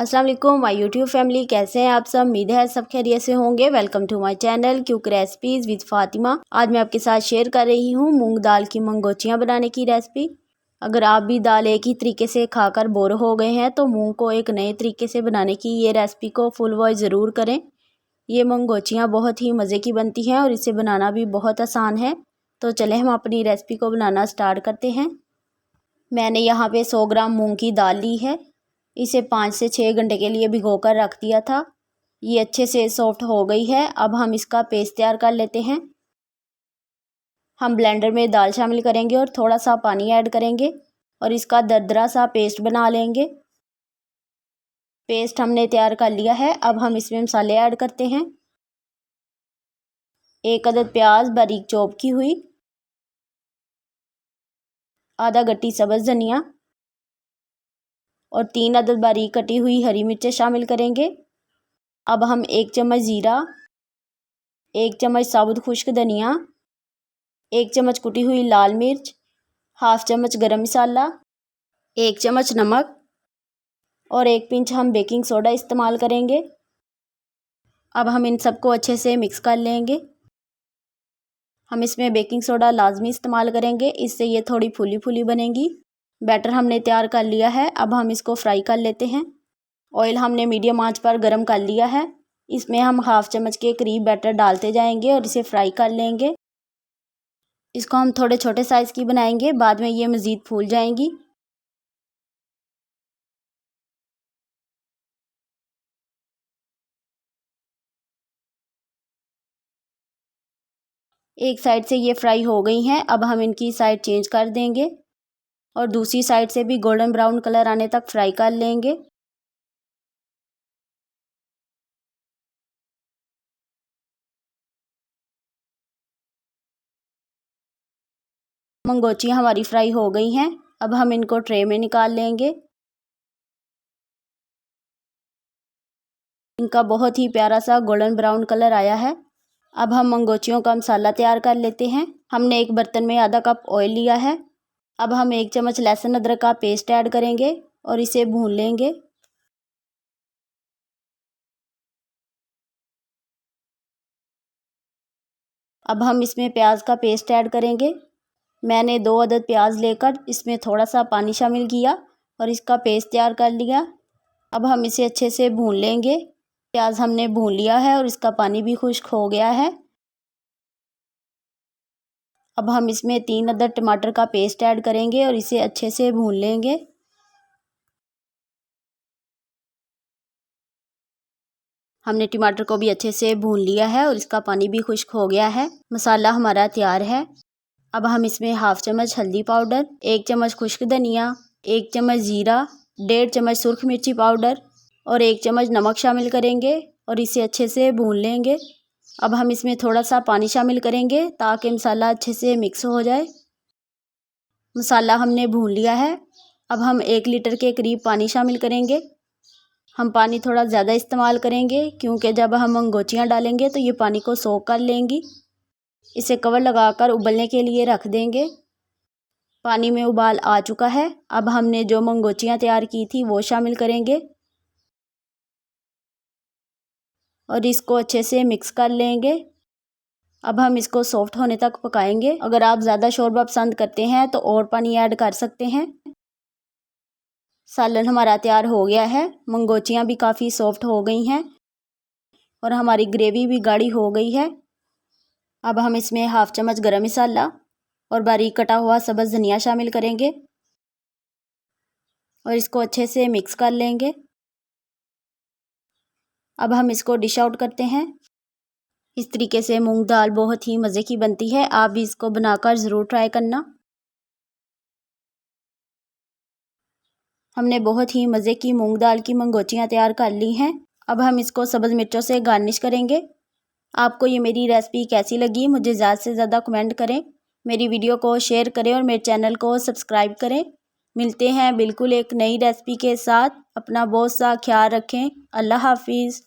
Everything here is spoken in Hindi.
अस्सलाम वालेकुम माय यूट्यूब फैमिली, कैसे हैं आप सब। उम्मीद है सब खैरियत से होंगे। Welcome to my channel quick recipes with Fatima. आज मैं आपके साथ शेयर कर रही हूँ मूंग दाल की मंगोचियाँ बनाने की रेसिपी। अगर आप भी दाल एक ही तरीके से खाकर बोर हो गए हैं तो मूंग को एक नए तरीके से बनाने की ये रेसिपी को फुल वॉच ज़रूर करें। ये मंगोचियाँ बहुत ही मज़े की बनती हैं और इसे बनाना भी बहुत आसान है। तो चले हम अपनी रेसिपी को बनाना स्टार्ट करते हैं। मैंने यहाँ पे 100 ग्राम मूंग की दाल ली है। इसे 5 से 6 घंटे के लिए भिगोकर रख दिया था। ये अच्छे से सॉफ्ट हो गई है। अब हम इसका पेस्ट तैयार कर लेते हैं। हम ब्लेंडर में दाल शामिल करेंगे और थोड़ा सा पानी ऐड करेंगे और इसका दरदरा सा पेस्ट बना लेंगे। पेस्ट हमने तैयार कर लिया है। अब हम इसमें मसाले ऐड करते हैं। 1 अदद प्याज बारीक चॉप की हुई, आधा गट्टी सब्ज़ धनिया और 3 अदद बारीक कटी हुई हरी मिर्चें शामिल करेंगे। अब हम 1 चम्मच ज़ीरा, 1 चम्मच साबुत खुश्क धनिया, 1 चम्मच कुटी हुई लाल मिर्च, हाफ चम्मच गरम मसाला, 1 चम्मच नमक और 1 पिंच हम बेकिंग सोडा इस्तेमाल करेंगे। अब हम इन सबको अच्छे से मिक्स कर लेंगे। हम इसमें बेकिंग सोडा लाजमी इस्तेमाल करेंगे, इससे ये थोड़ी फूली फूली बनेगी। बैटर हमने तैयार कर लिया है। अब हम इसको फ्राई कर लेते हैं। ऑयल हमने मीडियम आंच पर गर्म कर लिया है। इसमें हम हाफ चम्मच के करीब बैटर डालते जाएंगे और इसे फ्राई कर लेंगे। इसको हम थोड़े छोटे साइज़ की बनाएंगे, बाद में ये मज़ीद फूल जाएंगी। एक साइड से ये फ्राई हो गई हैं। अब हम इनकी साइड चेंज कर देंगे और दूसरी साइड से भी गोल्डन ब्राउन कलर आने तक फ्राई कर लेंगे। मंगोचियाँ हमारी फ्राई हो गई हैं। अब हम इनको ट्रे में निकाल लेंगे। इनका बहुत ही प्यारा सा गोल्डन ब्राउन कलर आया है। अब हम मंगोचियों का मसाला तैयार कर लेते हैं। हमने एक बर्तन में आधा कप ऑयल लिया है। अब हम 1 चम्मच लहसुन अदरक का पेस्ट ऐड करेंगे और इसे भून लेंगे। अब हम इसमें प्याज का पेस्ट ऐड करेंगे। मैंने 2 अदद प्याज लेकर इसमें थोड़ा सा पानी शामिल किया और इसका पेस्ट तैयार कर लिया। अब हम इसे अच्छे से भून लेंगे। प्याज हमने भून लिया है और इसका पानी भी खुश्क हो गया है। अब हम इसमें 3 अदद टमाटर का पेस्ट ऐड करेंगे और इसे अच्छे से भून लेंगे। हमने टमाटर को भी अच्छे से भून लिया है और इसका पानी भी खुश्क हो गया है। मसाला हमारा तैयार है। अब हम इसमें हाफ चम्मच हल्दी पाउडर, 1 चम्मच खुश्क धनिया, 1 चम्मच ज़ीरा, 1.5 चम्मच सुरख मिर्ची पाउडर और 1 चम्मच नमक शामिल करेंगे और इसे अच्छे से भून लेंगे। अब हम इसमें थोड़ा सा पानी शामिल करेंगे ताकि मसाला अच्छे से मिक्स हो जाए। मसाला हमने भून लिया है। अब हम 1 लीटर के करीब पानी शामिल करेंगे। हम पानी थोड़ा ज़्यादा इस्तेमाल करेंगे क्योंकि जब हम मंगोचियाँ डालेंगे तो ये पानी को सोख कर लेंगी। इसे कवर लगाकर उबलने के लिए रख देंगे। पानी में उबाल आ चुका है। अब हमने जो मंगोचियाँ तैयार की थी वो शामिल करेंगे और इसको अच्छे से मिक्स कर लेंगे। अब हम इसको सॉफ्ट होने तक पकाएंगे। अगर आप ज़्यादा शोरबा पसंद करते हैं तो और पानी ऐड कर सकते हैं। सालन हमारा तैयार हो गया है। मंगोचियाँ भी काफ़ी सॉफ्ट हो गई हैं और हमारी ग्रेवी भी गाढ़ी हो गई है। अब हम इसमें हाफ चम्मच गरम मसाला और बारीक कटा हुआ सब्ज़ धनिया शामिल करेंगे और इसको अच्छे से मिक्स कर लेंगे। अब हम इसको डिश आउट करते हैं। इस तरीके से मूंग दाल बहुत ही मज़े की बनती है। आप भी इसको बनाकर ज़रूर ट्राई करना। हमने बहुत ही मज़े की मूंग दाल की मंगोचियाँ तैयार कर ली हैं। अब हम इसको सब्ज़ मिर्चों से गार्निश करेंगे। आपको ये मेरी रेसिपी कैसी लगी मुझे ज़्यादा से ज़्यादा कमेंट करें, मेरी वीडियो को शेयर करें और मेरे चैनल को सब्सक्राइब करें। मिलते हैं बिल्कुल एक नई रेसिपी के साथ। अपना बहुत सा ख्याल रखें। अल्लाह हाफिज़।